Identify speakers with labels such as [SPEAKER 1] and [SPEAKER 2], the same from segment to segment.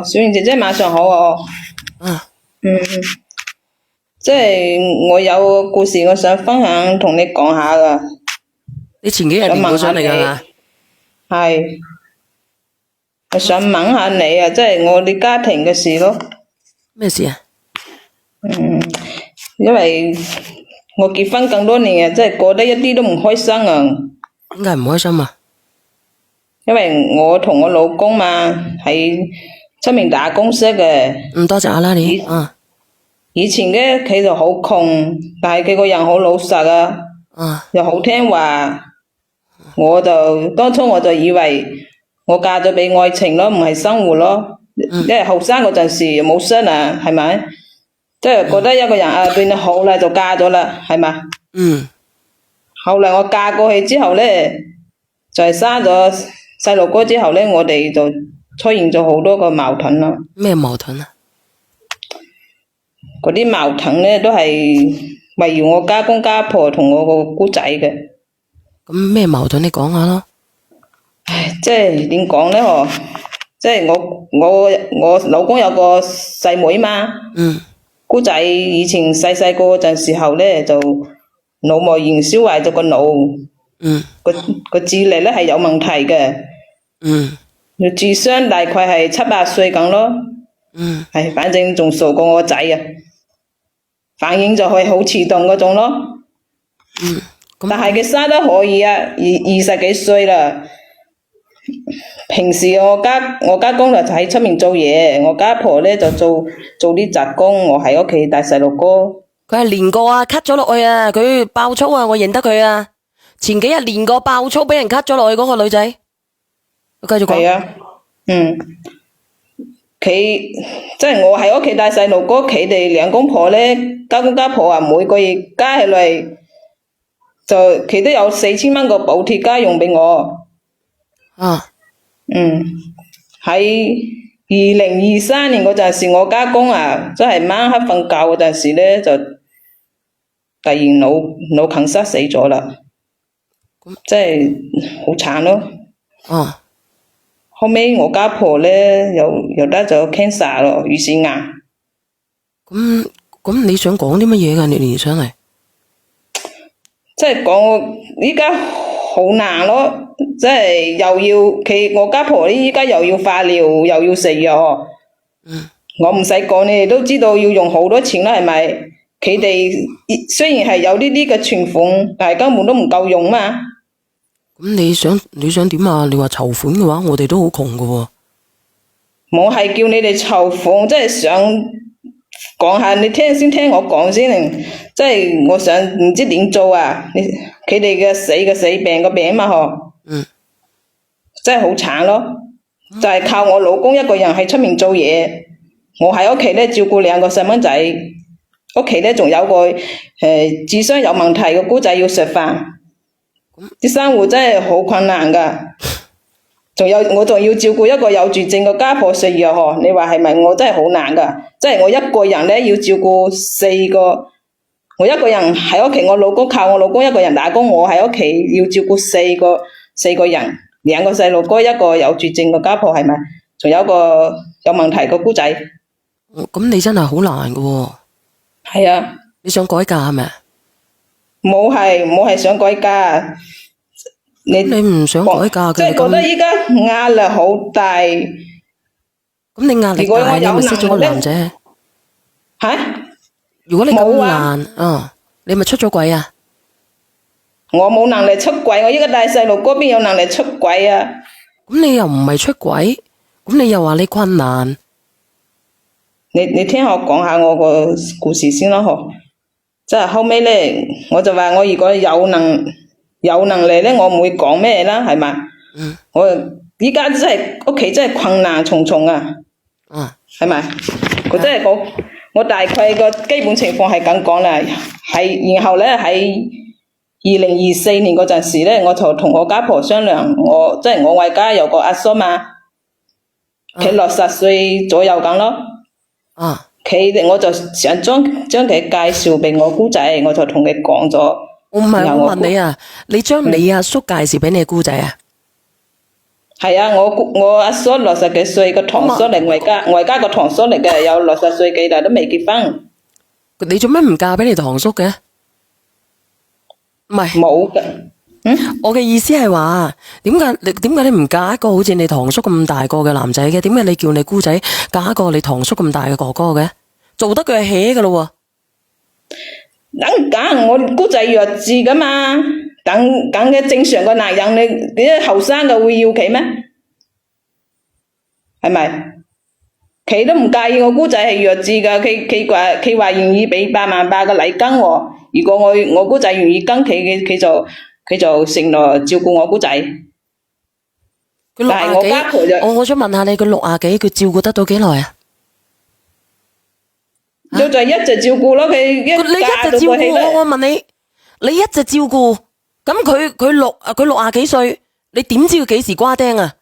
[SPEAKER 1] 小燕姐姐晚上好哦。
[SPEAKER 2] 啊，
[SPEAKER 1] 嗯，即係我有個故事，我想分享同你講下噶，
[SPEAKER 2] 你前幾日
[SPEAKER 1] 想
[SPEAKER 2] 練過上
[SPEAKER 1] 問下你，
[SPEAKER 2] 嚟㗎嘛？
[SPEAKER 1] 係，我想問下你啊，即係我哋家庭嘅事咯。
[SPEAKER 2] 咩事啊？
[SPEAKER 1] 因為我結婚咁多年啊，即係過得一啲都唔開心啊。
[SPEAKER 2] 點解唔開心啊？
[SPEAKER 1] 因為我同我老公嘛喺出面打工識嘅，
[SPEAKER 2] 多謝阿拉你啊
[SPEAKER 1] 以前嘅佢就好窮，但係佢個人好老實啊，
[SPEAKER 2] 啊
[SPEAKER 1] 又好聽話。當初我就以為我嫁咗俾愛情咯，唔係生活咯。因為後生嗰陣時冇識啊，係咪？即係覺得一個人啊對你好啦就嫁咗啦，係嘛？
[SPEAKER 2] 嗯
[SPEAKER 1] 後來我嫁過去之後咧，就係生咗細路哥之後咧，我哋就出現咗好多個矛盾啦。
[SPEAKER 2] 咩矛盾啊？
[SPEAKER 1] 嗰啲矛盾咧都係圍繞我家公家婆同我個姑仔嘅。
[SPEAKER 2] 咁咩矛盾你講下咯？
[SPEAKER 1] 唉，即係點講咧？即係我老公有個細妹嘛。
[SPEAKER 2] 嗯
[SPEAKER 1] 姑仔以前細個嗰陣時候咧就腦膜炎燒壞咗個腦，
[SPEAKER 2] 嗯
[SPEAKER 1] 個智力咧係有問題嘅，
[SPEAKER 2] 嗯
[SPEAKER 1] 智商大概係7、8歲咁咯。係，反正仲傻過我仔啊，反應就係好遲鈍嗰種咯。但係佢生得可以啊，二十幾歲啦。平時我家公就喺出面做嘢，我家婆咧就做啲雜工，我喺屋企帶細路哥。
[SPEAKER 2] 佢係練過啊，cut 咗落去啊，佢爆粗啊，我認得佢啊。前幾日練過爆粗，俾人 cut 咗落去嗰個女仔。繼續講。
[SPEAKER 1] 係啊，佢即係我喺屋企帶細路哥，佢哋兩公婆咧，家公家婆啊，每個月加起嚟就佢都有4000蚊個補貼家用俾我。
[SPEAKER 2] 啊，
[SPEAKER 1] 喺2023年嗰陣時，我家公啊，真係晚黑瞓覺嗰陣時咧，就突然腦梗塞死咗啦，真係好慘咯。
[SPEAKER 2] 啊，
[SPEAKER 1] 後尾我家婆咧又得咗 cancer 咯，乳腺癌。
[SPEAKER 2] 咁你想講啲乜嘢㗎？你連上嚟，
[SPEAKER 1] 即係講依家好難咯，即係我家婆依家又要化療，又要食藥。我唔使講，你哋都知道要用好多錢啦，係咪？佢哋雖然係有呢啲嘅存款，但係根本都唔夠用嘛。
[SPEAKER 2] 咁你想點啊？你話籌款嘅話，我哋都好窮㗎喎。
[SPEAKER 1] 我係叫你哋籌款，即係想講下，你先聽我講先，即係我想唔知點做啊！佢哋嘅死病個病嘛嗬，真係好慘咯！就係靠我老公一個人喺出面做嘢，我喺屋企咧照顧2個細蚊仔，屋企咧仲有個智商有問題嘅姑仔要食飯，啲生活真係好困難噶。我仲要照顧一個有絕症嘅家婆食藥嗬，你話係咪？我真係好難噶，即係我一個人咧要照顧4個，我一個人喺屋企，我老公靠我老公一個人打工，我喺屋企要照顧四個人，2個細路哥，一個有絕症嘅家婆係咪？仲有一個有問題嘅姑仔。
[SPEAKER 2] 咁你真係好難㗎喎。
[SPEAKER 1] 係啊。
[SPEAKER 2] 你想改嫁係咪？
[SPEAKER 1] 冇係想改嫁。你
[SPEAKER 2] 唔想改嫁嘅，
[SPEAKER 1] 即係覺得依家壓力好大。咁
[SPEAKER 2] 你壓力大，你咪識咗個男仔。
[SPEAKER 1] 吓？
[SPEAKER 2] 如果你咁難，你咪出咗軌啊？
[SPEAKER 1] 我冇能力出軌，我依家帶細路哥邊有能力出軌啊？
[SPEAKER 2] 咁你又唔係出軌，咁你又話你困難？
[SPEAKER 1] 你聽我講下我個故事先啦，嗬。即係後尾咧，我就話我如果有能力咧，我唔會講咩啦，係嘛？我依家真係屋企真係困難重重啊，係咪？我真係我大概個基本情況係咁講啦，然後咧喺2024年嗰陣時咧，我就同我家婆商量，即係我外家有個阿叔嘛，佢60歲左右咁咯。我就想將佢介紹俾我姑仔，我就同佢講咗。
[SPEAKER 2] 我唔係，我問你啊，你將你阿叔介紹俾你姑仔啊？
[SPEAKER 1] 係啊，我阿叔60幾歲，個堂叔嚟外家個堂叔嚟嘅，有60歲幾啦，都未結婚。
[SPEAKER 2] 你做咩唔嫁俾你堂叔嘅？唔係，
[SPEAKER 1] 冇嘅。
[SPEAKER 2] 我嘅意思係話，點解你唔嫁一個好似你堂叔咁大個嘅男仔嘅？點解你叫你姑仔嫁一個你堂叔咁大嘅哥哥嘅？做得佢係 hea 噶咯
[SPEAKER 1] 喎。梗我姑仔弱智噶嘛，梗嘅正常個男人你啲後生嘅會要佢咩？係咪？佢都唔介意我姑仔係弱智噶，佢話願意俾88000嘅禮金喎。如果我姑仔願意跟佢嘅，佢就承諾照顧我姑仔。
[SPEAKER 2] 佢
[SPEAKER 1] 但係我家婆就
[SPEAKER 2] 我想問下你，佢60幾，佢照顧得到幾耐啊？
[SPEAKER 1] 就一直照顧咯，佢
[SPEAKER 2] 你一直照顧我問你，你一直照顧，咁佢60幾歲，你點知佢幾時瓜釘啊？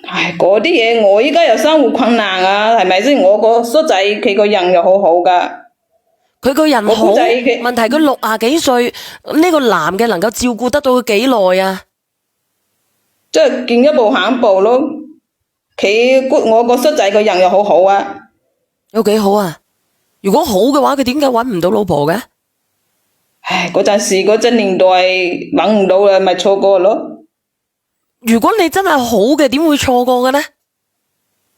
[SPEAKER 1] 唉，嗰啲嘢我依家又生活困難啊，係咪先？我個叔仔佢個人又好好噶，
[SPEAKER 2] 佢個人好，
[SPEAKER 1] 我姑仔佢
[SPEAKER 2] 問題佢60幾歲，呢個男嘅能夠照顧得到佢幾耐啊？
[SPEAKER 1] 即係見一步行一步咯。我個叔仔個人又好好啊。
[SPEAKER 2] 有幾好啊？如果好嘅話，佢點解搵唔到老婆嘅？
[SPEAKER 1] 唉，嗰陣年代搵唔到啦，咪錯過咯。
[SPEAKER 2] 如果你真係好嘅，點會錯過嘅呢？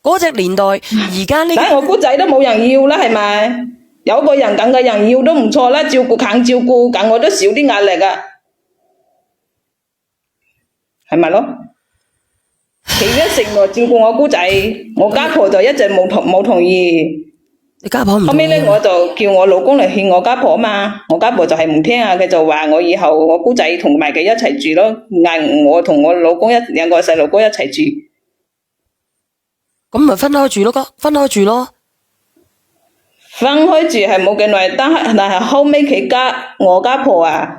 [SPEAKER 2] 嗰隻年代，而家呢？
[SPEAKER 1] 但我姑仔都冇人要啦，係咪？有個人咁嘅人要都唔錯啦，照顧肯照顧，咁我都少啲壓力啊，係咪咯？佢一承諾照顧我姑仔，我家婆就一直冇同意。
[SPEAKER 2] 你家婆唔同意？
[SPEAKER 1] 後尾咧，我就叫我老公嚟勸我家婆嘛，我家婆就係唔聽啊，佢就話我以後我姑仔同埋佢一齊住咯，嗌我同我老公兩個細路哥一齊住。
[SPEAKER 2] 咁咪分開住咯，分開住咯。
[SPEAKER 1] 分開住係冇幾耐，但係後尾我家婆啊，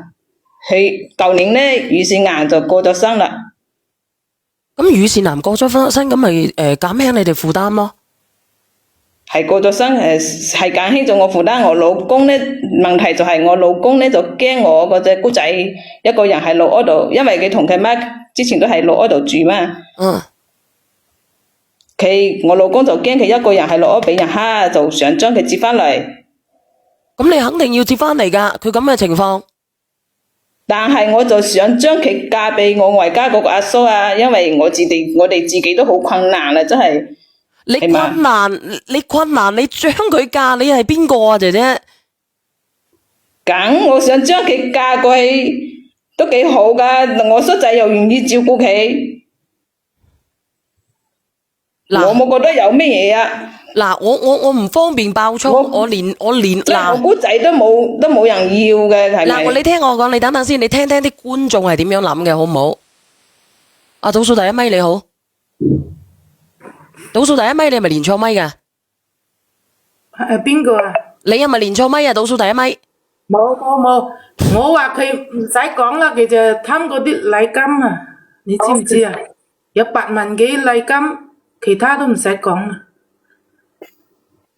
[SPEAKER 1] 佢舊年咧乳腺癌就過咗身啦。
[SPEAKER 2] 咁乳腺癌過咗身，咁咪減輕你哋負擔咯。
[SPEAKER 1] 係過咗身係減輕咗我負擔。我老公咧問題就係我老公咧就驚我嗰隻姑仔一個人喺老屋度，因為佢同佢媽之前都係老屋度住嘛。我老公就驚佢一個人喺老屋俾人蝦，就想將佢接翻嚟。
[SPEAKER 2] 咁你肯定要接翻嚟噶，佢咁嘅情況。
[SPEAKER 1] 但係我就想將佢嫁俾我外家嗰個阿叔啊，因為我哋自己都好困難啦，真係。
[SPEAKER 2] 你困難，你將佢嫁，你係邊個啊，姐姐？
[SPEAKER 1] 咁我想將佢嫁過去都幾好噶，我叔仔又願意照顧佢，我冇覺得有咩嘢啊。
[SPEAKER 2] 嗱，我唔方便爆粗，我連
[SPEAKER 1] 即係我姑仔都冇人要嘅，係咪？
[SPEAKER 2] 嗱，你聽我講，你等等先，你聽聽啲觀眾係點樣諗嘅，好唔好？阿倒數第一咪你好。倒數第一咪，你係咪連錯咪噶？
[SPEAKER 3] 邊個啊？
[SPEAKER 2] 你係咪連錯咪啊？倒數第一咪。
[SPEAKER 3] 冇，我話佢唔使講啦，佢就貪嗰啲禮金啊，你知唔知啊？有8萬幾禮金，其他都唔使講啦。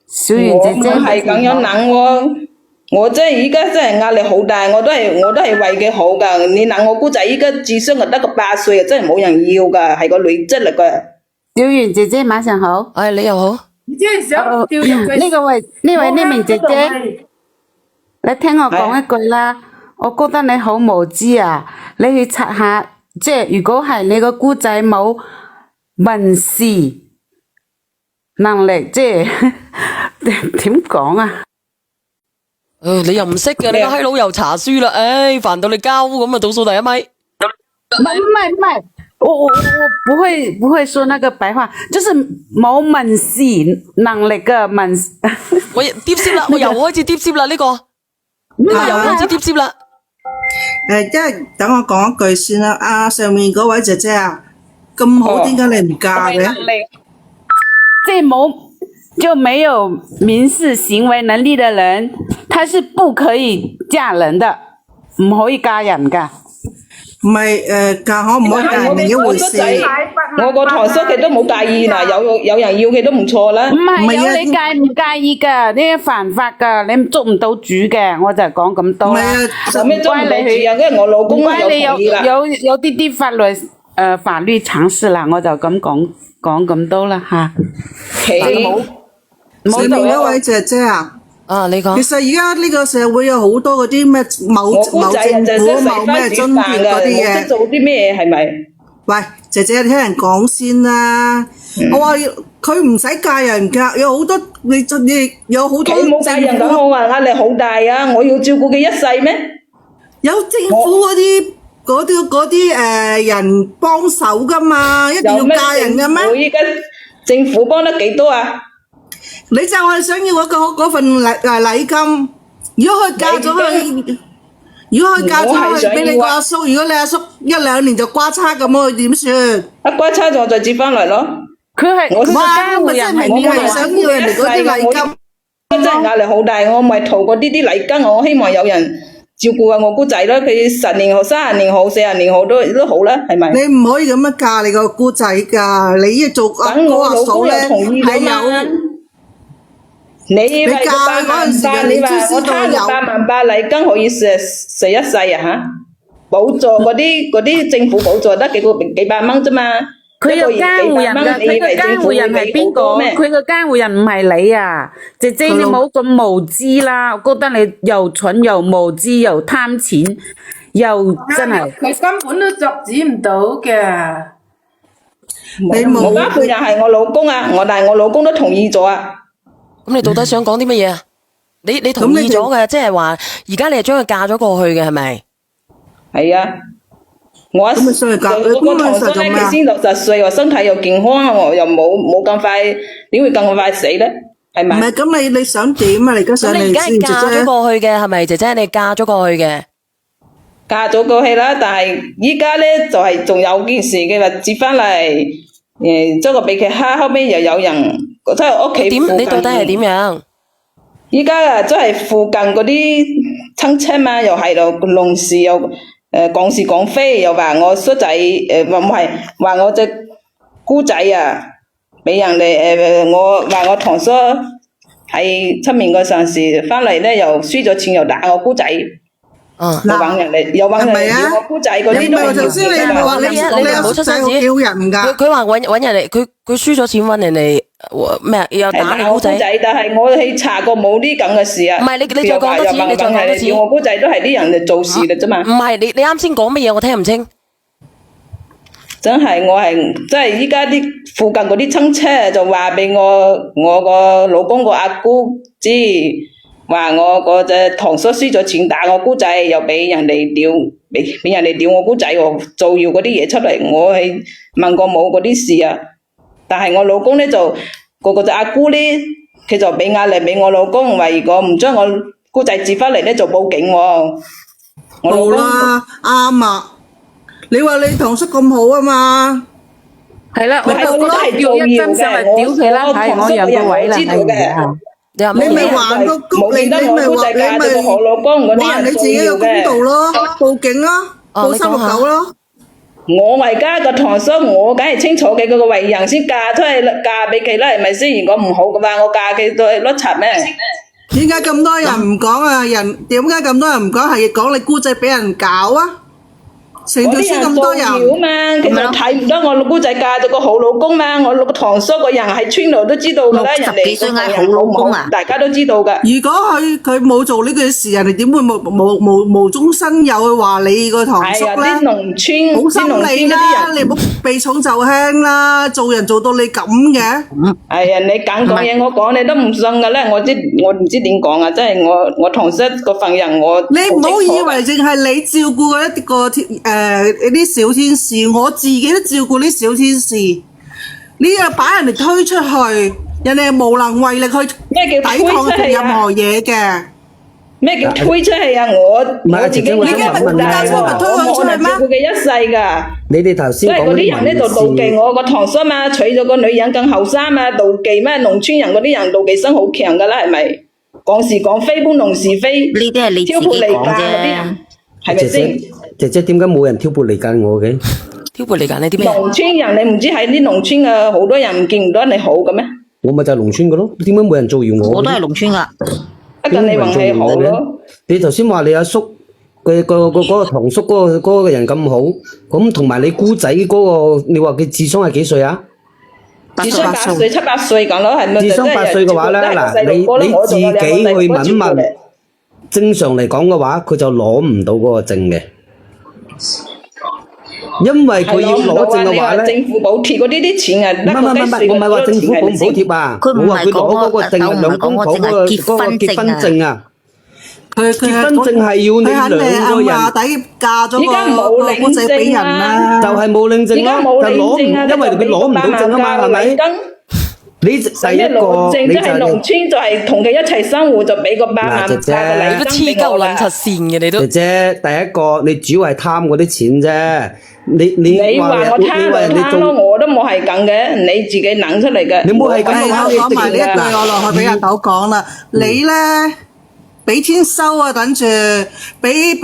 [SPEAKER 4] 小圓姐姐
[SPEAKER 1] 我係咁樣諗喎，我真係而家真係壓力好大，我都係為佢好噶。你諗我姑仔而家智商就得個8歲啊，真係冇人要噶，係個女仔嚟噶。
[SPEAKER 4] 小圓姐姐晚上好，
[SPEAKER 2] 你又好。
[SPEAKER 3] 你真係想掉入佢
[SPEAKER 4] 呢名姐姐，你聽我講一句啦，我覺得你好無知啊！你去查下，即係如果係你個姑仔冇民事能力，即係點講啊？
[SPEAKER 2] 你又唔識嘅，你個閪佬又查書啦，煩到你交咁啊！倒數第一咪。
[SPEAKER 4] 唔係。我不會說那個白話，就是冇民事能力嘅民事。
[SPEAKER 2] 我跌接啦，我又開始跌接啦呢個，又開始跌接啦。
[SPEAKER 5] 即係等我講一句先啦。上面嗰位姐姐啊，咁好，點解你唔嫁嘅？
[SPEAKER 4] 即係就沒有民事行為能力的人，他是不可以嫁人的，唔可以嫁人噶。
[SPEAKER 5] 唔係嫁可唔可以嫁人另一回事。
[SPEAKER 1] 我個堂叔佢都冇介意嗱，有人要佢都唔錯啦。
[SPEAKER 4] 唔係有你介唔介意噶？呢啲犯法噶，你捉唔到主嘅，我就講咁多。
[SPEAKER 5] 唔係啊，
[SPEAKER 1] 做咩捉唔到主啊？因為我老公有同意啦。
[SPEAKER 4] 有啲法律法律常識啦，我就咁講咁多啦嚇。
[SPEAKER 1] 佢
[SPEAKER 5] 上面嗰位姐姐啊，
[SPEAKER 2] 啊，你講
[SPEAKER 5] 其實而家呢個社會有好多嗰啲咩某
[SPEAKER 1] 我姑
[SPEAKER 5] 某
[SPEAKER 1] 仔啊就
[SPEAKER 5] 政府
[SPEAKER 1] 識
[SPEAKER 5] 某咩津貼嗰啲
[SPEAKER 1] 我識
[SPEAKER 5] 嘢。
[SPEAKER 1] 做啲咩係咪？
[SPEAKER 5] 喂，姐姐你聽人講先啦。我話佢唔使嫁人㗎，有好多你有好多
[SPEAKER 1] 佢冇嫁人咁，我話壓力好大啊！我要照顧佢一世咩？
[SPEAKER 5] 有政府嗰啲人幫手㗎嘛，一定要
[SPEAKER 1] 有咩
[SPEAKER 5] 嫁人㗎咩？
[SPEAKER 1] 我依家政府幫得幾多啊？
[SPEAKER 5] 你就係想要嗰份禮金，如果佢嫁咗去，俾你個阿叔，如果你阿叔1-2年就瓜叉咁，佢點算？
[SPEAKER 1] 一瓜叉咗我再接翻嚟咯。
[SPEAKER 4] 佢係
[SPEAKER 1] 我
[SPEAKER 4] 家戶人係
[SPEAKER 5] 你係想要人哋嗰啲禮金？
[SPEAKER 1] 真係壓力好大，我咪圖過呢啲禮金，我希望有人照顧下我姑仔啦。佢10年好、30年好、40年好都好啦，係咪？
[SPEAKER 5] 你唔可以咁樣嫁你個姑仔㗎，你要做阿
[SPEAKER 1] 等
[SPEAKER 5] 哥阿
[SPEAKER 1] 我老公又
[SPEAKER 5] 嫂咧，
[SPEAKER 1] 同意
[SPEAKER 5] 係
[SPEAKER 1] 咗嘛
[SPEAKER 5] 有。
[SPEAKER 1] 你話
[SPEAKER 5] 嫁
[SPEAKER 1] 佢8萬8，你話我貪個8萬8禮金可以食一世啊嚇？補助嗰啲政府補助得幾百蚊啫嘛。
[SPEAKER 4] 佢有監護人㗎，佢個監護人係邊個？佢個監護人唔係你啊，姐姐你冇咁無知啦！我覺得你又蠢又無知又貪錢，又真係
[SPEAKER 3] 佢根本都阻止唔到嘅。
[SPEAKER 5] 你冇
[SPEAKER 1] 我家父人係我老公啊，但係我老公都同意咗啊。
[SPEAKER 2] 咁你到底想講啲乜嘢啊？你同意咗嘅，即係話而家你係將佢嫁咗過去嘅係咪？
[SPEAKER 1] 係啊，我
[SPEAKER 5] 咁咪上去嫁
[SPEAKER 1] 嗰個堂叔咧，佢先60歲，又身體又健康，我又冇咁快，點會咁快死咧？係咪？
[SPEAKER 5] 唔係咁你想點啊？你而家上
[SPEAKER 2] 咁你而家係
[SPEAKER 5] 嚟先，姐
[SPEAKER 2] 嫁咗
[SPEAKER 5] 姐。
[SPEAKER 2] 過去嘅係咪？姐姐你嫁咗過去嘅？
[SPEAKER 1] 嫁咗過去啦，但係依家咧就係仲有件事嘅話接翻嚟，將個被佢蝦，後尾又有人即係屋企附近。
[SPEAKER 2] 你到底係點樣？
[SPEAKER 1] 依家啊，即係附近嗰啲親戚嘛，又係度農事又講是講非，又話我叔仔話唔係話我隻姑仔啊，俾人哋我話我堂叔喺出面個上司翻嚟咧，又輸咗錢又打我姑仔。
[SPEAKER 2] 嗯，
[SPEAKER 1] 又揾人嚟，又揾人嚟要我姑仔嗰啲
[SPEAKER 5] 你唔係頭先你唔係話你阿叔仔好叫人㗎？
[SPEAKER 2] 佢話揾人嚟，佢輸咗錢揾人嚟咩？又打你姑仔。
[SPEAKER 1] 但係我去查過冇啲咁嘅事啊。
[SPEAKER 2] 唔係你再講多次，你再講多次。
[SPEAKER 1] 我姑仔都係啲人嚟做事嘅啫嘛。
[SPEAKER 2] 唔係你啱先講乜嘢？我聽唔清。
[SPEAKER 1] 真係我係即係依家啲附近嗰啲親戚就話俾我個老公個阿姑知。話我嗰隻堂叔輸咗錢打我姑仔，又俾人哋屌，俾人哋屌我姑仔喎，造謠嗰啲嘢出嚟，我係問過冇嗰啲事啊。但係我老公咧就個隻阿姑咧，佢就俾壓力俾我老公，話如果唔將我姑仔接翻嚟咧就報警喎。我老公
[SPEAKER 5] 好啦，啱啊！你話你堂叔咁好啊嘛？
[SPEAKER 4] 係啦，我
[SPEAKER 1] 係我都係
[SPEAKER 4] 叫一針上嚟屌佢啦，係我有個位啦，係。
[SPEAKER 5] 你咪還個公，你咪還你自己個公道咯，報警咯，報369咯。
[SPEAKER 1] 我為家個堂叔，我梗係清楚嘅，佢個為人先嫁出去嫁俾佢啦，係咪先？如果唔好嘅話，我嫁佢都係甩柒咩？
[SPEAKER 5] 點解咁多人唔講啊？點解咁多人唔講？係講你姑仔俾人搞啊？成條村咁多人，
[SPEAKER 1] 嘛，其實睇唔到我姑仔嫁咗個好老公嘛，我個堂叔個人喺村度都知道噶啦，人哋個人好老公啊，大家都知道噶。
[SPEAKER 5] 如果佢冇做呢件事，人哋點會無中生有去話你個堂叔咧？
[SPEAKER 1] 啲農村
[SPEAKER 5] 好心理啦，你唔好避重就輕啦，做人做到你咁嘅。
[SPEAKER 1] 係啊，你敢講嘢，我講你都唔信噶啦，我唔知點講啊，真係我堂叔個份人我。
[SPEAKER 5] 你唔好以為淨係你照顧一個啲小天使，我自己都照顧啲小天使。你又把人哋推出去，人哋係無能為力去抵抗任何嘢嘅。
[SPEAKER 1] 咩叫推出去啊？我自己
[SPEAKER 5] 你今日唔嫁出咪推佢出去咩？
[SPEAKER 1] 照顧佢一世噶。
[SPEAKER 6] 你哋頭先講
[SPEAKER 1] 嗰啲人咧就妒忌我個堂叔嘛，娶咗個女人更後生嘛，妒忌咩？農村人嗰啲人妒忌心好強噶啦，係咪？講是講非，搬弄是非，
[SPEAKER 7] 呢啲係你自己講啫。
[SPEAKER 1] 係咪先？
[SPEAKER 6] 姐姐點解冇人挑撥離間我嘅？
[SPEAKER 2] 挑撥離間你啲咩？
[SPEAKER 1] 農村人你唔知喺啲農村啊，好多人見唔到你好嘅咩？
[SPEAKER 6] 我咪就係農村嘅咯，點解冇人造謠我？
[SPEAKER 7] 我都係農村噶。
[SPEAKER 1] 一陣你運氣好咯。
[SPEAKER 6] 你頭先話你阿叔個堂叔嗰個人咁好，咁同埋你姑仔嗰個，你話佢智商係幾歲啊？
[SPEAKER 1] 智商8歲、7、8歲咁咯，係咪？
[SPEAKER 6] 智商8歲嘅話咧，嗱，你自己去問一問，正常嚟講嘅話，佢就攞唔到嗰個證嘅，因為佢要攞證嘅話咧，
[SPEAKER 1] 政府補貼嗰啲錢啊，
[SPEAKER 6] 我唔係話政府補唔補貼啊，我話佢攞嗰個證啊，兩公婆嗰個結婚證啊。結婚證係要你兩個人，
[SPEAKER 5] 底嫁咗
[SPEAKER 1] 依家冇
[SPEAKER 5] 個
[SPEAKER 1] 領
[SPEAKER 5] 姑仔俾人啦，
[SPEAKER 6] 就係冇領證咯，就攞唔，因為佢攞唔到證啊嘛，係咪？你第一個你就
[SPEAKER 1] 係農村就係同佢一齊生活就俾個8萬
[SPEAKER 6] 姐姐
[SPEAKER 1] 禮
[SPEAKER 2] 你都黐鳩撚柒線嘅你都。
[SPEAKER 6] 姐姐，第一個你主要係貪嗰啲錢啫，
[SPEAKER 1] 你話我貪就貪咯，我都冇係咁嘅，你自己諗出嚟嘅。
[SPEAKER 6] 你冇係咁
[SPEAKER 5] 我講埋呢一句，我落去俾阿豆講啦，你咧。俾天收啊！等住俾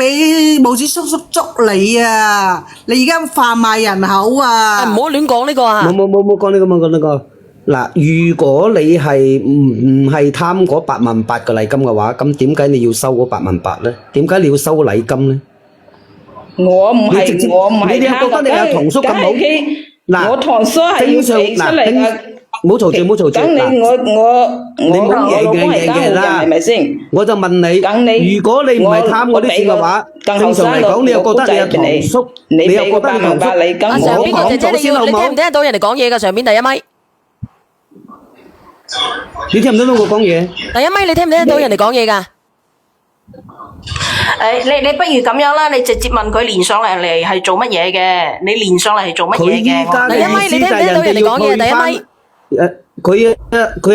[SPEAKER 5] 拇指叔叔捉你啊！你而家販賣人口啊！
[SPEAKER 2] 唔好亂講呢個啊！
[SPEAKER 6] 冇講呢個，冇講呢個。嗱，如果你係唔係貪嗰88000嘅禮金嘅話，咁點解你要收嗰88000咧？點解你要收禮金咧？
[SPEAKER 1] 我唔係
[SPEAKER 6] 你哋覺得你阿堂叔咁好？嗱，
[SPEAKER 1] 我堂叔係要俾出嚟㗎。
[SPEAKER 6] 唔好嘈住，唔好嘈住。
[SPEAKER 1] 等你我老公係監護人係咪先？
[SPEAKER 6] 我就問你，如果你唔係貪嗰啲錢嘅話，正常嚟講，你又覺得你阿堂叔，你又覺得你堂叔，
[SPEAKER 2] 阿上邊個姐姐你聽唔聽得到人哋講嘢㗎？上邊第一咪，
[SPEAKER 6] 你聽唔聽到我講嘢？
[SPEAKER 2] 第一咪你聽唔聽得到人哋講嘢㗎？
[SPEAKER 7] 你不如咁樣啦，你直接問佢連上嚟係做乜嘢嘅？你連上嚟係做乜嘢嘅？
[SPEAKER 2] 第一咪你聽唔聽到人哋講嘢？第一咪。
[SPEAKER 6] 佢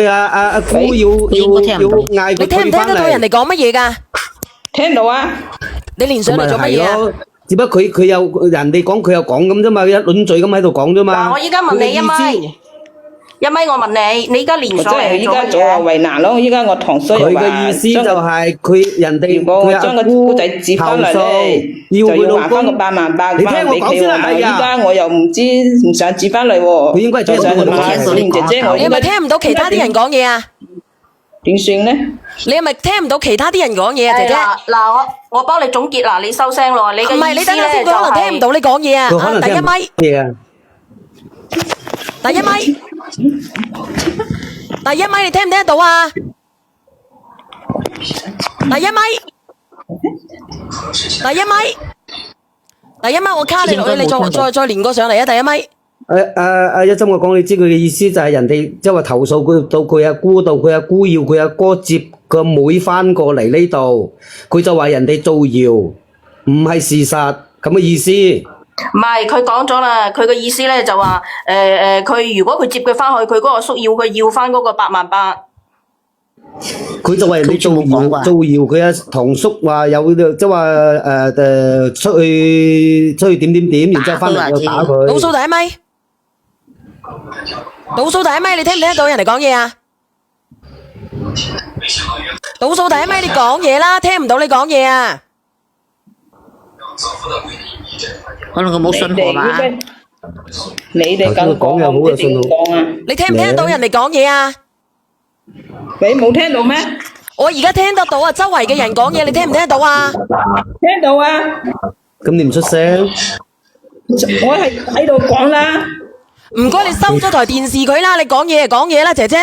[SPEAKER 6] 阿姑要嗌佢
[SPEAKER 2] 你聽唔聽得到人哋講乜嘢㗎？
[SPEAKER 1] 聽到啊！
[SPEAKER 2] 你連上嚟做乜嘢啊？
[SPEAKER 6] 只不過佢有人哋講，佢又講咁啫嘛，一輪嘴咁喺度講啫嘛。
[SPEAKER 7] 嗱，我依家問你一咪我問你，你依家連上嚟
[SPEAKER 1] 依家做啊為難咯，依家我堂叔又話，
[SPEAKER 6] 佢嘅意思就係佢人哋
[SPEAKER 1] 佢將個姑仔接翻嚟咧，
[SPEAKER 6] 要佢
[SPEAKER 1] 還翻個88000翻俾佢喎。依家我又唔知唔想接翻嚟喎。
[SPEAKER 6] 佢應該係
[SPEAKER 1] 想問連姐姐，
[SPEAKER 2] 你係咪聽唔到其他啲人講嘢啊？
[SPEAKER 1] 點算咧？
[SPEAKER 2] 你係咪聽唔到其他啲人講嘢啊，姐姐？
[SPEAKER 7] 嗱，我幫你總結嗱，你收聲咯。你嘅意思咧就係
[SPEAKER 2] 可能聽唔到你講嘢啊。第一咪，第一咪，第一咪，你聽唔聽得到啊？第一咪，第一咪，第一咪，我卡你落去，你再連過上嚟啊！第一咪。
[SPEAKER 6] 一針我講你知佢嘅意思就係人哋即係話投訴佢到佢阿姑度，佢阿姑要佢阿哥接個妹翻過嚟呢度，佢就話人哋造謠，唔係事實咁嘅意思。
[SPEAKER 7] 唔係，佢講咗啦，佢嘅意思咧就話佢如果佢接佢翻去，佢嗰個叔要佢要翻嗰個88000。
[SPEAKER 6] 佢就話人哋造謠，佢阿堂叔話有即係話出去點，然之後翻嚟又打佢。
[SPEAKER 2] 倒數第一咪，倒數第一咪，你聽唔聽得到人哋講嘢啊？倒數第一咪，你講嘢啦，聽唔到你講嘢啊？
[SPEAKER 8] 可能佢冇信號嘛？
[SPEAKER 1] 你哋咁講又冇信號啊？
[SPEAKER 2] 你聽唔聽得到人哋講嘢啊？
[SPEAKER 1] 你冇聽到咩？
[SPEAKER 2] 我而家聽得到啊！周圍嘅人講嘢，你聽唔聽得到啊？
[SPEAKER 1] 聽到啊！
[SPEAKER 6] 咁你唔出聲？
[SPEAKER 1] 我係喺度講啦。
[SPEAKER 2] 唔該，你收咗台電視佢啦！你講嘢就講嘢啦，姐姐。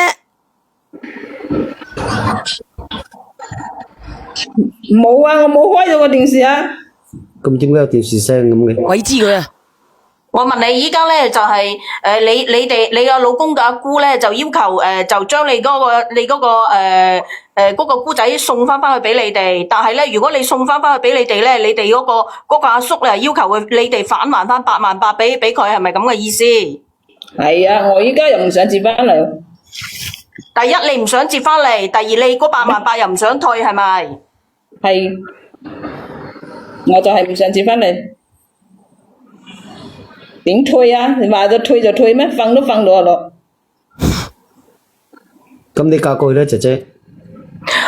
[SPEAKER 1] 冇啊！我冇開咗個電視啊！
[SPEAKER 6] 咁點解有電視聲咁嘅？
[SPEAKER 2] 鬼知佢啊！
[SPEAKER 7] 我問你，依家咧就係你個老公嘅阿姑咧，就要求就將你嗰個姑仔送翻去俾你哋，但係咧，如果你送翻去俾你哋咧，你哋嗰個阿叔咧要求你哋返還翻88000俾佢，係咪咁嘅意思？
[SPEAKER 1] 係啊，我依家又唔想接翻嚟。
[SPEAKER 7] 第一，你唔想接翻嚟；第二，你嗰88000又唔想退，係咪？
[SPEAKER 1] 係，我就係唔想接翻嚟。點退啊？你話咗退就退咩？瞓都瞓到咯。
[SPEAKER 6] 咁你嫁過去咧，姐姐？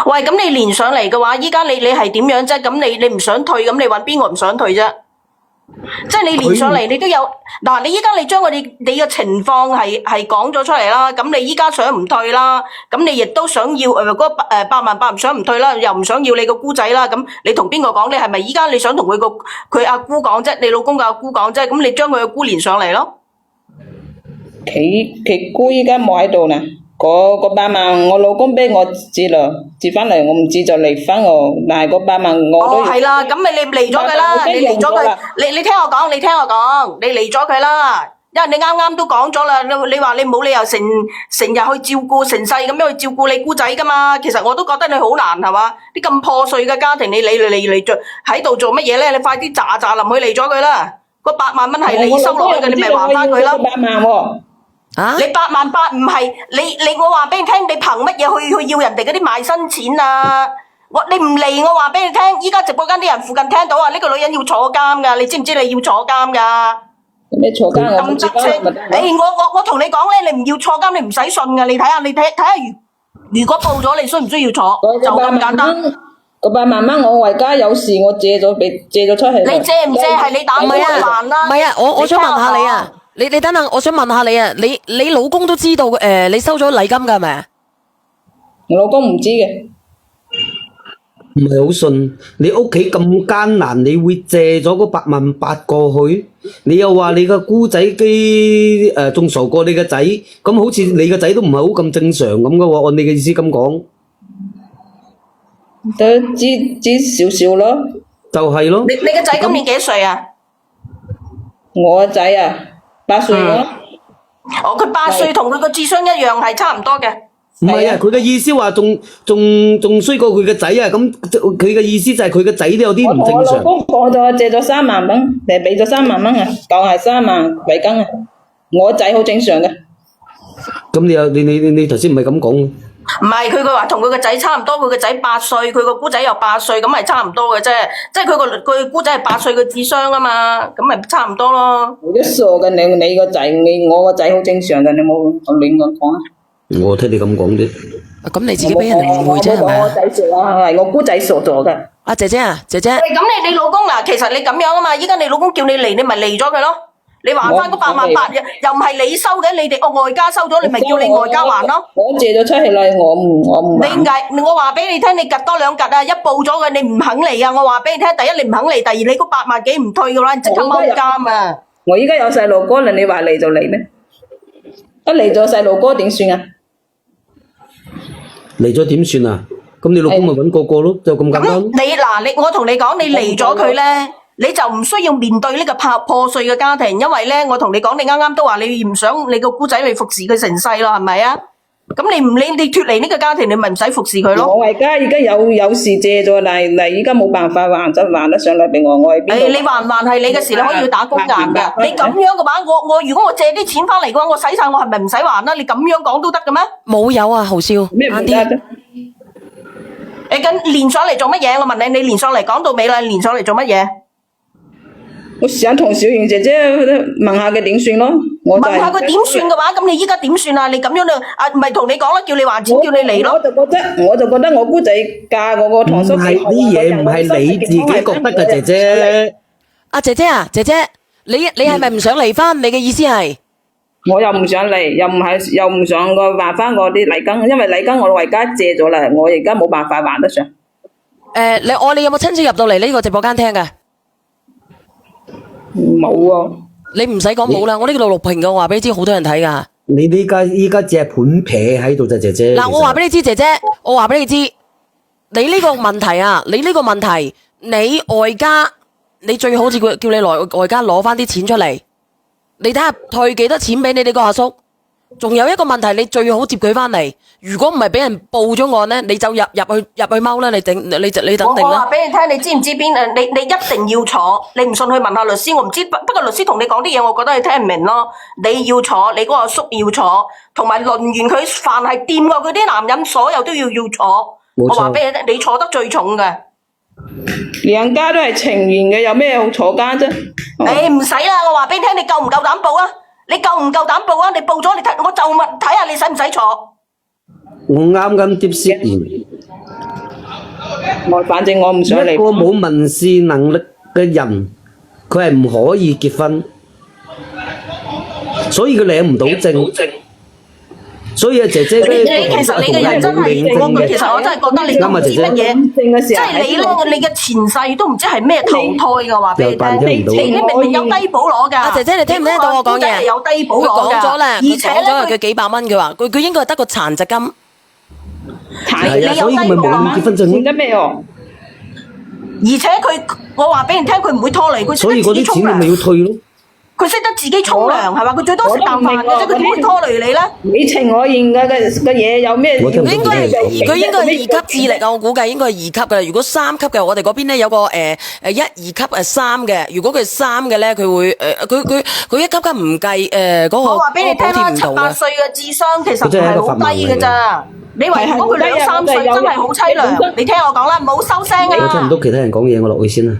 [SPEAKER 7] 喂，咁你連上嚟嘅話，依家你係點樣啫？咁你唔想退，咁你揾邊個唔想退啫？即係你連上嚟，你都有嗱，你依家你將你嘅情況係講咗出嚟啦，咁你依家想唔退啦，咁你亦都想要嗰88000唔想唔退啦，又唔想要你個姑仔啦，咁你同邊個講？你係咪依家你想同佢阿姑講啫？你老公嘅阿姑講啫？咁你將佢嘅姑連上嚟咯。
[SPEAKER 1] 佢姑依家冇喺度啦。嗰8萬我老公俾我接啦，接翻嚟我唔接就離婚喎。但係嗰8萬我都
[SPEAKER 7] 係啦，咁你離咗佢啦，你離咗佢，你聽我講，你離咗佢啦，因為你啱啱都講咗啦，你話你冇理由成日去照顧成世咁樣去照顧你姑仔噶嘛，其實我都覺得你好難係嘛，啲咁破碎嘅家庭你嚟喺度做乜嘢咧？你快啲喳臨去離咗佢啦，嗰8萬蚊係你收落去嘅，你咪還翻佢啦。
[SPEAKER 1] 8萬喎。
[SPEAKER 7] 你88000唔係你我話俾你聽，你憑乜嘢去要人哋嗰啲賣身錢啊？你唔嚟，我話俾你聽，依家直播間啲人附近聽到啊，呢個女人要坐監噶，你知唔知你要坐監噶？
[SPEAKER 1] 咩坐監我唔知啦。
[SPEAKER 7] 我同你講咧，你唔要坐監，你唔使信噶，你睇下如果報咗，你需唔需要坐？就咁簡單。
[SPEAKER 1] 嗰8萬蚊我為家有事，我借咗出去。
[SPEAKER 7] 你借唔借係你打官還啦。
[SPEAKER 2] 唔係啊，我想問下你啊。你等等，我想問下你啊，你老公都知道你收咗禮金㗎係咪啊？
[SPEAKER 1] 我老公唔知嘅，
[SPEAKER 6] 唔係好信。你屋企咁艱難，你會借咗嗰88000過去？你又話你個姑仔仲傻過你個仔，咁好似你個仔都唔係好咁正常咁嘅喎。按你嘅意思咁講，
[SPEAKER 1] 都知少少咯。
[SPEAKER 6] 就係咯。
[SPEAKER 7] 你個仔今年幾歲啊？
[SPEAKER 1] 我個仔啊，8歲咯。
[SPEAKER 7] 佢8歲同佢個智商一樣係差唔多嘅。
[SPEAKER 6] 唔係啊，佢嘅意思話仲衰過佢個仔啊，咁佢嘅意思就係佢個仔都有啲唔正常。
[SPEAKER 1] 我老公過咗借咗3萬蚊，你俾咗3萬蚊啊，當係3萬禮金啊。我仔好正常嘅。
[SPEAKER 6] 咁你頭先唔係咁講？
[SPEAKER 7] 唔係，佢話同佢個仔差唔多，佢個仔8歲，佢個姑仔又8歲，咁咪差唔多嘅啫。即係佢姑仔係8歲嘅智商啊嘛，咁咪差唔多咯。
[SPEAKER 1] 你傻嘅，你個仔，我個仔好正常嘅，你冇亂講啊。
[SPEAKER 6] 我聽你咁講啫。
[SPEAKER 2] 咁你自己俾人誤會啫，係咪啊？
[SPEAKER 1] 我仔傻啊，係我姑仔傻咗嘅。
[SPEAKER 2] 阿姐姐啊，姐姐。
[SPEAKER 7] 喂，咁你老公嗱，其實你咁樣啊嘛，依家你老公叫你嚟，你咪嚟咗佢咯。你還翻嗰88000，又唔係你收嘅，你哋外家收咗，你咪叫你外家還咯。
[SPEAKER 1] 我借咗出去啦，我唔還。
[SPEAKER 7] 我話俾你聽，你趌多2趌啊，一報咗嘅，你唔肯嚟啊！我話俾你聽，第一你唔肯嚟，第二你嗰8萬幾唔退嘅話，即刻踎監啊！
[SPEAKER 1] 我依家有細路哥啦，你話嚟就嚟咩？一嚟咗細路哥點算啊？嚟咗點算啊？咁你老公咪揾個咯，就咁簡單。
[SPEAKER 7] 我同你講，你嚟咗佢咧，你就唔需要面對呢個破碎嘅家庭，因為咧，我同你講，你啱啱都話你唔想你個姑仔去服侍佢成世咯，係咪啊？咁你脫離呢個家庭，你咪唔使服侍佢咯。我而家有事借咗嚟，而家冇辦法還得上嚟俾我喺邊度？你還唔還係你嘅事，你可以去打工硬噶。你咁樣嘅話，如果我借啲錢翻嚟嘅話，我使晒，我係咪唔使還啦？你咁樣講都得嘅咩？
[SPEAKER 2] 冇有啊，豪少。
[SPEAKER 1] 咩唔得啫？
[SPEAKER 7] 你咁連上嚟做乜嘢？我問你，你連上嚟講到尾啦，連上嚟做乜嘢？我想同小瑩姐姐問下佢點算咯。問下佢點算嘅話，咁你依家點算啊？你咁樣唔係同你講啦，叫你還錢，叫你嚟咯。我就覺得我姑仔嫁我個堂叔。唔係啲嘢，唔係你自己覺得嘅，姐姐。
[SPEAKER 2] 阿姐姐啊，姐姐，你係咪唔想離婚？你嘅意思係？
[SPEAKER 1] 我又唔想離，又唔想還翻我啲禮金，因為禮金我為家借咗啦，我而家冇辦法還得上。
[SPEAKER 2] 你有冇親戚入到嚟呢個直播間聽嘅？
[SPEAKER 1] 冇啊！
[SPEAKER 2] 你唔使講冇啦，我呢度錄屏嘅，我話俾你知，好多人睇噶。
[SPEAKER 6] 你依家隻盤撇喺度啫，姐姐。
[SPEAKER 2] 嗱，我話俾你知，姐姐，我話俾你知，你呢個問題啊，你呢個問題，你外家，你最好叫你來外家攞翻啲錢出嚟，你睇下退幾多錢俾你哋個阿叔。仲有一個問題，你最好接佢翻嚟。如果唔係俾人報咗案咧，你就入去踎啦。你等定啦。我話俾你聽，你知唔知邊？你一定要坐。你唔信去問下律師，我唔知。不過律師同你講啲嘢，我覺得你聽唔明咯。你要坐，你嗰個阿叔要坐，同埋輪完佢，凡係掂過佢啲男人，所有都要坐。我話俾你聽，你坐得最重嘅。
[SPEAKER 1] 兩家都係情緣嘅，有咩好坐監啫？
[SPEAKER 7] 唔使啦，我話俾你聽，你夠唔夠膽報啊？你夠唔夠膽報啊？你報咗，你睇，我就問睇下你使唔使坐？
[SPEAKER 6] 我啱接涉完，
[SPEAKER 1] 反正我唔想嚟。
[SPEAKER 6] 一個冇民事能力嘅人，佢係唔可以結婚，所以佢領唔到證。所以啊，姐姐咧，
[SPEAKER 7] 其實你嘅人真係，其實我真係覺得你都唔知乜嘢，即係你咧，你嘅前世都唔知係咩投胎㗎，話俾你聽。你明明有低保攞㗎。
[SPEAKER 2] 阿姐姐，你聽唔聽到我講嘢？
[SPEAKER 7] 有低保
[SPEAKER 2] 佢
[SPEAKER 7] 攞㗎。
[SPEAKER 2] 講咗咧，
[SPEAKER 7] 而且
[SPEAKER 2] 佢講咗
[SPEAKER 7] 咧，
[SPEAKER 2] 佢幾百蚊，佢話佢應該係得個殘疾金。
[SPEAKER 6] 係啊，所以佢咪冇結婚證咯。
[SPEAKER 1] 得咩哦？
[SPEAKER 7] 而且我話俾你聽，佢唔會拖累，佢識
[SPEAKER 6] 所以嗰
[SPEAKER 7] 得自己沖
[SPEAKER 6] 啲錢你咪要
[SPEAKER 7] 涼，
[SPEAKER 6] 退咯。
[SPEAKER 7] 佢識得自己沖涼係嘛？佢最多食啖飯嘅啫，佢點會拖累你咧？
[SPEAKER 1] 你情我願嘅嘢有咩？
[SPEAKER 6] 我聽唔到
[SPEAKER 2] 佢應該係佢應該係2級智力啊，我估計應該係2級嘅。如果3級嘅，我哋嗰邊咧有個1、2級3嘅。如果佢3嘅咧，佢會佢1級級唔計嗰個
[SPEAKER 7] 我話俾你聽啦，
[SPEAKER 2] 嗰個補貼唔到
[SPEAKER 7] 7、8
[SPEAKER 2] 嘅。
[SPEAKER 7] 歲嘅智商其實唔係好低嘅咋。你話如果佢2、3歲真係好凄涼，你聽我講啦，唔好收聲
[SPEAKER 6] 我聽唔
[SPEAKER 7] 啊！
[SPEAKER 6] 到其他人講嘢，我落去先啦。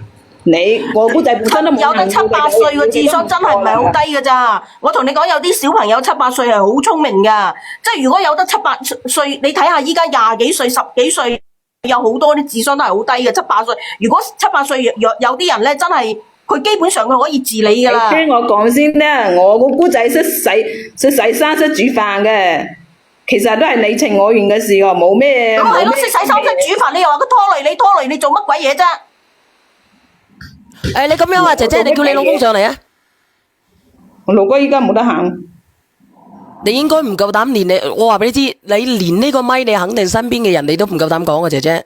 [SPEAKER 1] 我估計本身都冇
[SPEAKER 7] 有得7、8歲嘅智商真係唔係好低嘅咋。我同你講，有啲小朋友7、8歲係好聰明噶，即係如果有得7、8歲，你睇下依家20幾歲、10幾歲，有好多啲智商都係好低嘅。7、8歲，如果7、8歲有啲人咧，真係佢基本上佢可以自理噶啦。
[SPEAKER 1] 聽我講先啦，我個姑仔識洗衫識煮飯嘅，其實都係你情我願嘅事喎，冇咩。
[SPEAKER 7] 咁係咯，識洗衫識煮飯，你又話佢拖累你做乜鬼嘢啫？
[SPEAKER 2] 你咁樣啊，姐姐，你叫你老公上嚟啊！
[SPEAKER 1] 我老公依家冇得行，
[SPEAKER 2] 你應該唔夠膽連你，我話俾你知，你連呢個咪，你肯定身邊嘅人你都唔夠膽講啊，姐姐。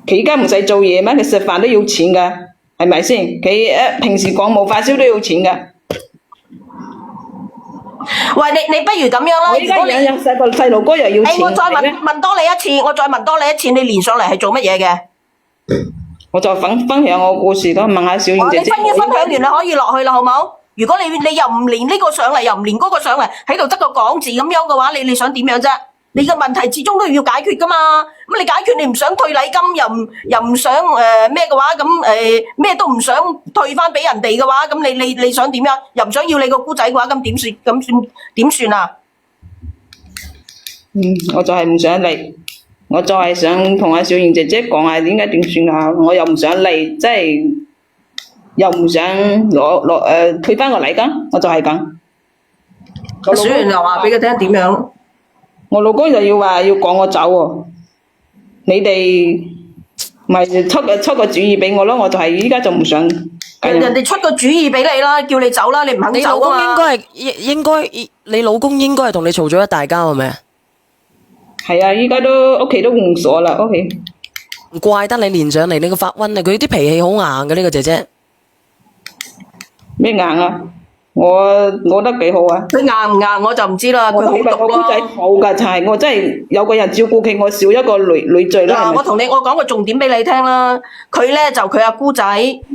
[SPEAKER 1] 佢依家唔使做嘢咩？佢食飯都要錢㗎，係咪先？佢平時講冇發燒都要錢㗎。
[SPEAKER 7] 喂，你不如咁樣啦，
[SPEAKER 1] 我依家
[SPEAKER 7] 如果你
[SPEAKER 1] 養細路哥又要錢，
[SPEAKER 7] 我再
[SPEAKER 1] 係咩
[SPEAKER 7] 問多你一次，你連上嚟係做乜嘢嘅？
[SPEAKER 1] 我就分享我故事咯，問下小燕姐姐。
[SPEAKER 7] 你分享完你可以落去啦，好冇？如果你又唔連呢個上嚟，又唔連嗰個上嚟，喺度得個講字咁樣嘅話，你想點樣啫？你嘅問題始終都要解決噶嘛。咁你解決你唔想退禮金，又唔想咩嘅話，咁咩都唔想退翻俾人哋嘅話，咁你想點樣？又唔想要你個姑仔嘅話，咁點算啊？
[SPEAKER 1] 我就係唔想嚟。我就係想同阿小燕姐姐講下點算啊！我又唔想嚟，即係又唔想退翻個禮金，我就係咁。
[SPEAKER 7] 小燕就話俾佢聽點樣？
[SPEAKER 1] 我老公就要趕我走喎，你哋咪出個主意俾我咯，我就係依家就唔想。
[SPEAKER 7] 人哋出個主意俾你啦，叫你走啦，你唔肯
[SPEAKER 2] 你老公
[SPEAKER 7] 走啊嘛？
[SPEAKER 2] 你老公應該係同你嘈咗一大交係咪啊？
[SPEAKER 1] 係啊，依家都屋企都換鎖啦，屋企。
[SPEAKER 2] 唔怪得你連上嚟，你個發瘟啊！佢啲脾氣好硬嘅呢個姐姐。
[SPEAKER 1] 咩硬啊？我得幾好啊！
[SPEAKER 7] 佢硬唔硬我就唔知啦，佢好毒
[SPEAKER 1] 我姑仔
[SPEAKER 7] 咯。
[SPEAKER 1] 好㗎，就係我真係有個人照顧佢，我少一個累贅啦。係咪
[SPEAKER 7] 我講個重點俾你聽啦。佢咧就佢阿姑仔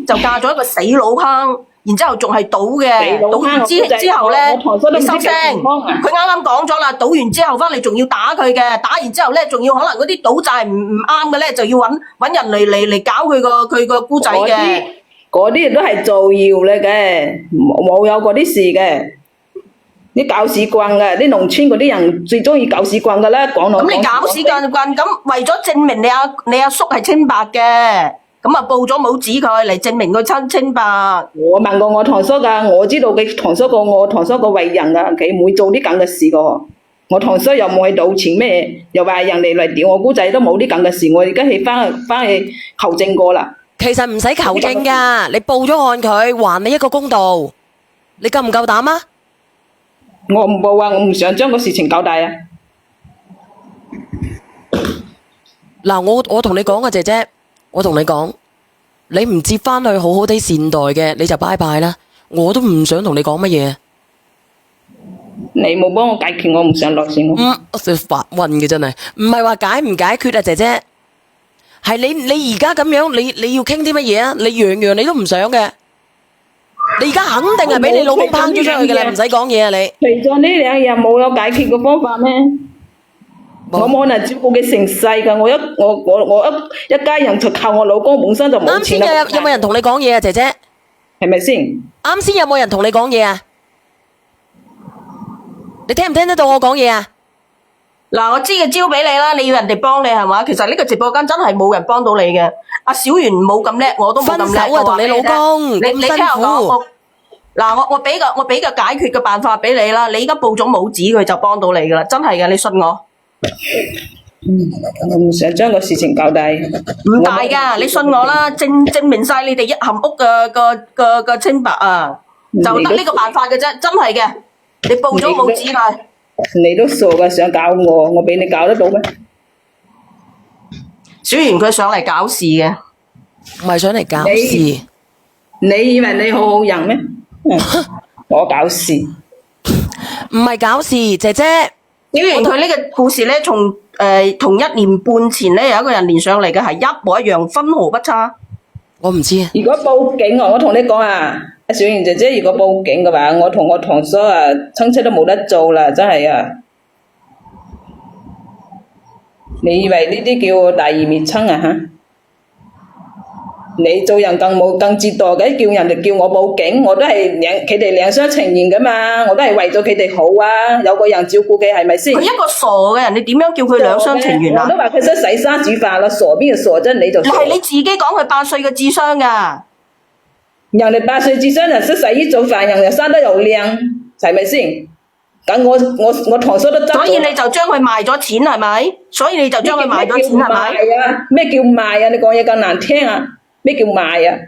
[SPEAKER 7] 就嫁咗一個死老坑，然之後仲係賭嘅，賭完之後咧，你收聲。佢啱啱講咗啦，賭完之後翻嚟仲要打佢嘅，打完之後咧仲要可能嗰啲賭債唔啱嘅咧，就要揾人嚟搞佢個姑仔嘅。
[SPEAKER 1] 嗰啲都係造謠嚟嘅，冇有嗰啲事嘅。啲搞屎棍嘅，啲農村嗰啲人最中意搞屎棍噶啦，講落。
[SPEAKER 7] 咁你搞屎棍，咁為咗證明你阿叔係清白嘅，咁啊報咗帽子佢嚟證明佢清白。
[SPEAKER 1] 我問過我堂叔噶，我知道佢堂叔我堂叔個為人噶，佢唔會做啲咁嘅事噶。我堂叔又冇去賭錢咩，又話人哋嚟屌我姑仔都冇啲咁嘅事，我而家去翻去求證過啦。
[SPEAKER 2] 其實唔使求證噶，你報咗案佢，還你一個公道，你夠唔夠膽啊？
[SPEAKER 1] 我唔報啊，我唔想將個事情搞大啊。
[SPEAKER 2] 嗱，我同你講啊，姐姐，我同你講，你唔接翻去好好地善待嘅，你就拜拜啦。我都唔想同你講乜嘢。
[SPEAKER 1] 你冇幫我解決，我唔想落線。
[SPEAKER 2] 發暈嘅真係，唔係話解唔解決啊，姐姐，係你而家咁樣，你要傾啲乜嘢啊？你樣你都唔想嘅，你而家肯定係俾你老公拋咗出去嘅啦，唔使講嘢啊你。
[SPEAKER 1] 除咗呢兩日冇有解決嘅方法咩？我冇可能照顧佢成世噶，我一家人就靠我老公，本身就冇
[SPEAKER 2] 啱先
[SPEAKER 1] 錢啦。
[SPEAKER 2] 有冇人同你講嘢啊，姐姐？
[SPEAKER 1] 係咪先？
[SPEAKER 2] 啱先有冇人同你講嘢啊？你聽唔聽得到我講嘢啊？
[SPEAKER 7] 嗱，我知嘅招俾你啦，你要人哋幫你係嘛？其實呢個直播間真係冇人幫到你嘅。阿小圓冇咁叻，我都冇咁叻。
[SPEAKER 2] 分手啊，同你老公
[SPEAKER 7] 你
[SPEAKER 2] 咁辛
[SPEAKER 7] 聽我講，
[SPEAKER 2] 苦。
[SPEAKER 7] 我俾個解決嘅辦法俾你啦。你而家報咗母子，佢就幫到你噶啦，真係嘅，你信我。
[SPEAKER 1] 我唔想將個事情搞大。
[SPEAKER 7] 唔大噶，你信我啦，證明晒你哋一含屋嘅清白啊，就得呢個辦法嘅啫，真係嘅。你報咗母子啦。
[SPEAKER 1] 你都傻噶，想搞我俾你搞得到咩？
[SPEAKER 7] 小圓佢上嚟搞事嘅，
[SPEAKER 2] 唔係想嚟搞事。
[SPEAKER 1] 你以為你好好人咩？我搞事。
[SPEAKER 2] 唔係搞事，姐姐。
[SPEAKER 7] 小圓佢呢個故事咧，同1年半前咧有一個人連上嚟嘅係一模一樣，分毫不差。
[SPEAKER 2] 我唔知啊。
[SPEAKER 1] 如果報警我同你講啊，阿小圓姐姐，如果報警嘅話，我同我堂叔啊親戚都冇得做啦，真係啊！你以為呢啲叫大義滅親啊嚇？你做人更折墮嘅，叫人哋叫我報警，我都係佢哋兩廂情願噶嘛，我都係為咗佢哋好啊，有個人照顧佢係咪先？
[SPEAKER 7] 佢一個傻嘅人，你點樣叫佢兩廂情願啊？
[SPEAKER 1] 我都話佢識洗衫煮飯啦，傻邊個傻啫？你就傻。
[SPEAKER 7] 係你自己講佢8歲嘅智商噶。
[SPEAKER 1] 人哋8歲智商人識洗衣做飯，人又生得又靚，係咪先？咁我堂叔都執咗。
[SPEAKER 7] 所以你就將佢賣咗錢係咪？所以你就將佢賣咗錢係咪？
[SPEAKER 1] 咩叫賣啊？你講嘢咁難聽啊！咩叫賣啊？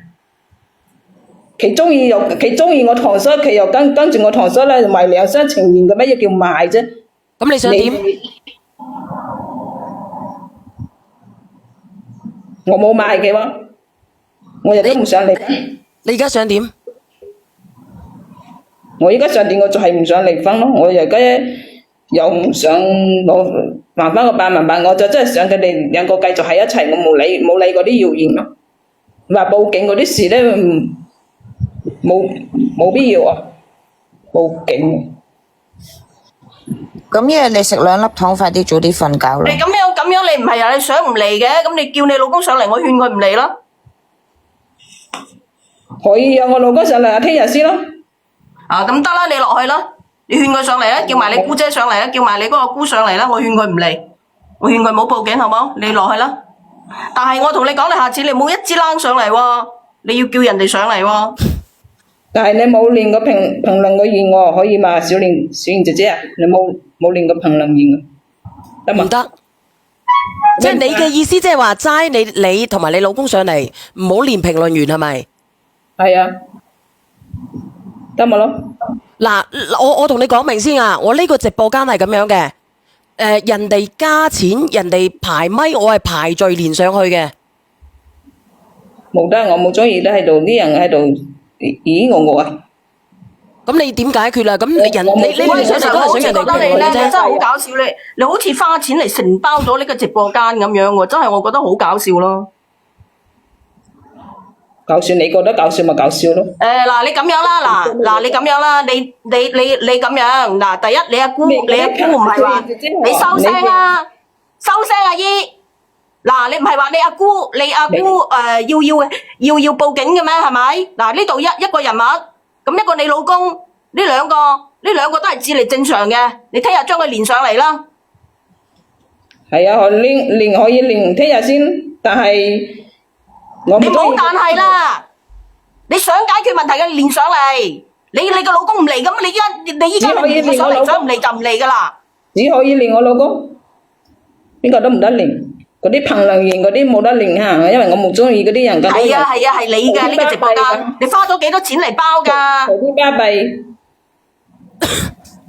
[SPEAKER 1] 佢中意我堂叔，佢又跟住我堂叔咧，咪兩廂情願嘅咩嘢叫賣啫？
[SPEAKER 2] 咁你想點？
[SPEAKER 1] 我冇賣嘅喎，我亦都唔想離。
[SPEAKER 2] 你而家想點？
[SPEAKER 1] 我而家想點？我就係唔想離婚咯。我而家又唔想攞還翻個8萬八，我就真係想佢哋兩個繼續喺一齊。我冇理嗰啲謠言咯。話報警嗰啲事咧，冇必要啊！報警。
[SPEAKER 8] 咁一係你食2粒糖，快啲早啲瞓覺
[SPEAKER 7] 你
[SPEAKER 8] 啦。
[SPEAKER 7] 咁樣你唔係啊？你想唔嚟嘅，咁你叫你老公上嚟，我勸佢唔嚟啦。
[SPEAKER 1] 可以啊，我老公上嚟啊，聽日先咯。
[SPEAKER 7] 啊，咁得啦，你落去啦，你勸佢上嚟啦，叫埋你姑姐上嚟啦，叫埋你嗰個姑上嚟啦，我勸佢唔嚟，我勸佢冇報警好冇？你落去啦。但係我同你講，你下次你唔好一支冷上嚟喎，你要叫人哋上嚟喎。
[SPEAKER 1] 但係你冇練過評論個言喎，可以嘛？小蓮姐姐啊，你冇練過評論言啊？得嘛？
[SPEAKER 2] 唔得。即係你嘅意思，即係話齋你同埋你老公上嚟，唔好連評論員係咪？
[SPEAKER 1] 係啊，得咪咯？
[SPEAKER 2] 嗱，我同你講明先啊，我呢個直播間係咁樣嘅。人哋加錢，人哋排咪，我係排序連上去嘅。
[SPEAKER 1] 冇得，我冇中意都喺度，啲人喺度咦我啊！
[SPEAKER 2] 咁你點解決啦？咁你連上嚟都係想人哋
[SPEAKER 7] 覺得你咧
[SPEAKER 2] 評論嘅啫。
[SPEAKER 7] 真係好搞笑，你好似花錢嚟承包咗呢個直播間咁樣喎，真係我覺得好搞笑咯。
[SPEAKER 1] 搞笑，你覺得搞笑咪搞笑咯？
[SPEAKER 7] 嗱，你咁樣啦，嗱，你咁樣啦，你咁樣，嗱，第一你阿姑唔係話你收聲啊，收聲啊姨，嗱，你唔係話你阿姑要報警嘅咩？係咪？嗱，呢度一個人物，咁一個你老公，呢兩個都係智力正常嘅，你聽日將佢連上嚟啦。
[SPEAKER 1] 係啊，連可以連聽日先，但係。
[SPEAKER 7] 你冇但係啦，你想解決問題嘅連上嚟，你個老公唔嚟咁，你依家連佢上嚟，想唔嚟就唔嚟噶啦。
[SPEAKER 1] 只可以連我老公，邊個都唔得連，嗰啲評論員嗰啲冇得連嚇，因為我冇中意嗰啲人。
[SPEAKER 7] 係啊，係你嘅呢個直播間，你花咗幾多錢嚟包㗎？
[SPEAKER 1] 嗰啲巴閉。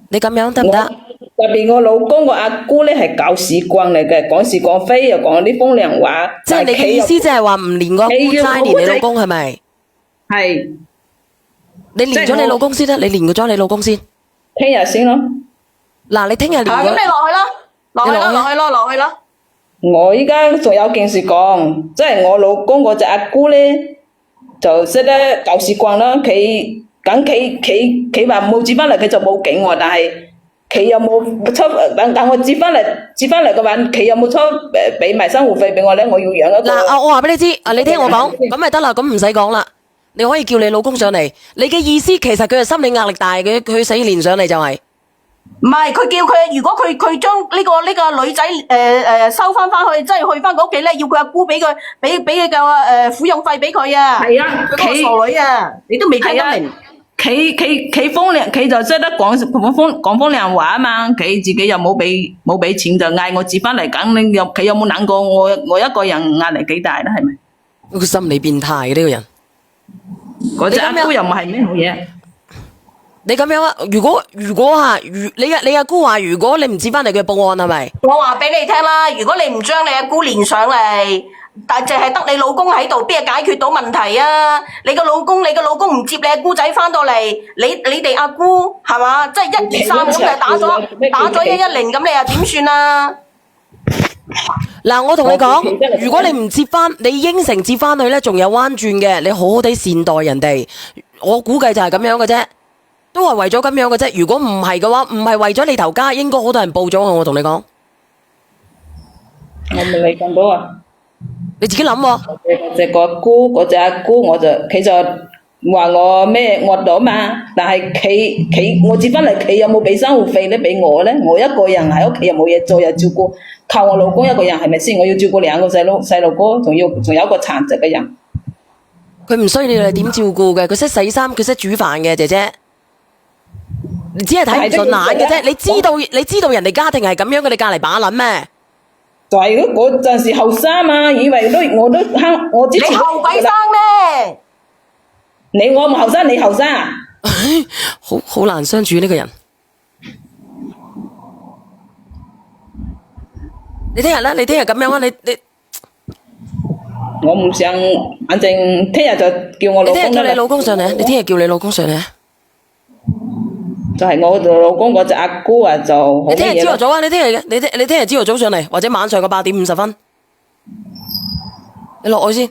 [SPEAKER 2] 你咁樣得唔得？
[SPEAKER 1] 特別我老公個阿姑咧係搞屎棍嚟嘅，講是講非又講啲風涼話。
[SPEAKER 2] 即係你嘅意思，即係話唔連個姑齋，連你老公係咪？
[SPEAKER 1] 係。
[SPEAKER 7] 你連咗你老公先得，你連咗你老公先。
[SPEAKER 1] 聽日先咯。
[SPEAKER 7] 嗱，你聽日連咗。咁你落去啦，落去啦，落去啦，落去啦。
[SPEAKER 1] 我依家仲有件事講，即係我老公嗰隻阿姑咧，就識得搞屎棍啦。佢話冇接翻嚟，佢就報警喎，但係。佢有冇出？等我接翻嚟嘅話，佢有冇出俾埋生活費俾我咧？我要養一個。
[SPEAKER 2] 嗱，我話俾你知，你聽我講，咁咪得啦，咁唔使講啦。你可以叫你老公上嚟。你嘅意思其實佢係心理壓力大嘅，佢死連上嚟就係。
[SPEAKER 7] 唔係，佢叫佢，如果佢將呢個女仔收翻去，即係去翻個屋企咧，要佢阿姑俾佢個撫養費俾佢啊！
[SPEAKER 1] 係啊，
[SPEAKER 7] 佢個傻女啊，你都未聽得明。
[SPEAKER 1] 佢就識得講風涼話啊嘛，佢自己又冇俾錢就嗌我接翻嚟，咁佢有冇諗過我一個人壓力幾大咧？係咪？
[SPEAKER 2] 個心理變態嘅呢個人。
[SPEAKER 1] 嗰隻阿姑又唔係咩好嘢。
[SPEAKER 2] 你咁樣啊？如果你阿姑話，如果你唔接翻嚟，佢報案係咪？
[SPEAKER 7] 我話俾你聽啦，如果你唔將你阿姑連上嚟，但淨係得你老公喺度，邊係解決到問題啊？你個老公唔接你阿姑仔翻到嚟，你哋阿姑係嘛？即係1、2、3咁就打咗110，咁你又點算啊？
[SPEAKER 2] 嗱，我同你講，如果你唔接翻，你應承接翻去咧，仲有彎轉嘅，你好好地善待人哋。我估計就係咁樣嘅啫。都係為咗咁樣嘅啫，如果唔係嘅話，唔係為咗你頭家，應該好多人報咗我同你講。
[SPEAKER 1] 我未理咁到啊！
[SPEAKER 2] 你自己諗喎。
[SPEAKER 1] 嗰隻阿姑，佢就話我咩惡咗嘛，但係我接翻嚟，佢有冇俾生活費咧俾我咧？我一個人喺屋企又冇嘢做，又照顧，靠我老公一個人係咪先？我要照顧2個細路哥，仲有一個殘疾嘅人。
[SPEAKER 2] 佢唔需要你哋點照顧嘅，佢識洗衫，佢識煮飯嘅姐姐。你只係睇唔順眼嘅啫，你知道人哋家庭係咁樣嘅，你隔籬把撚咩？
[SPEAKER 1] 就係嗰陣時後生嘛，以為我之前
[SPEAKER 7] 你後鬼生咩？
[SPEAKER 1] 我唔後生，你後生啊？
[SPEAKER 2] 好難相處呢個人。你聽日咧？你聽日咁樣啊？你
[SPEAKER 1] 我唔想，反正聽日就叫我老公。
[SPEAKER 2] 你聽日叫你老公上嚟，你聽日叫你老公上嚟。
[SPEAKER 1] 就係我老公嗰隻阿姑啊，就好
[SPEAKER 2] 你聽日朝頭早啊！你聽日朝頭早上嚟，或者晚上嘅8點50分，你落去先。